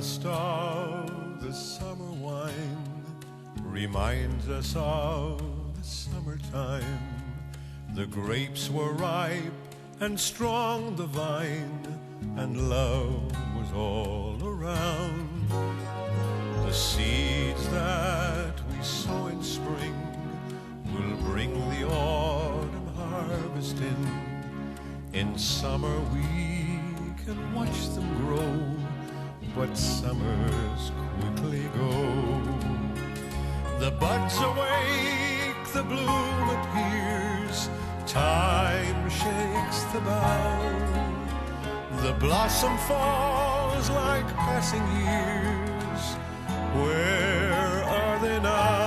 last of the summer wine reminds us of the summertime. The grapes were ripe and strong the vine, and love was all around. The seeds that we sow in spring will bring the autumn harvest in. In summer we can watch them grow, but summers quickly go. The buds awake, the bloom appears, time shakes the bough. The blossom falls like passing years. Where are they now?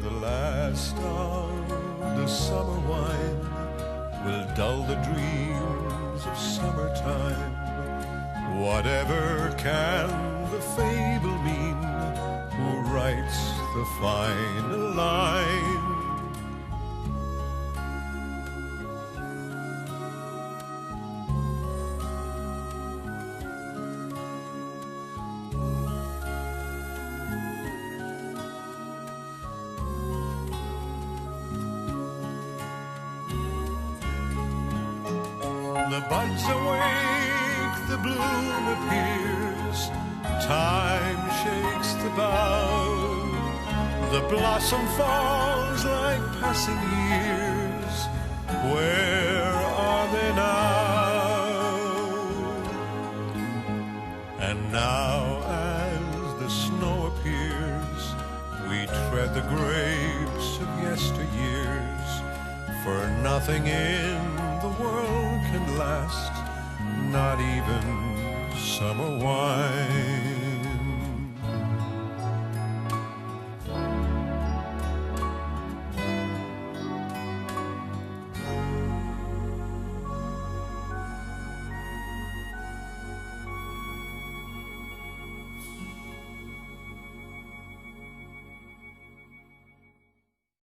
The last of the summer wine will dull the dreams of summertime. Whatever can the fable mean? Who writes the final line? The buds awake, the bloom appears, time shakes the bough. The blossom falls like passing years. Where are they now? And now as the snow appears, we tread the grapes of yesteryears, for nothing in the world can last, not even summer wine.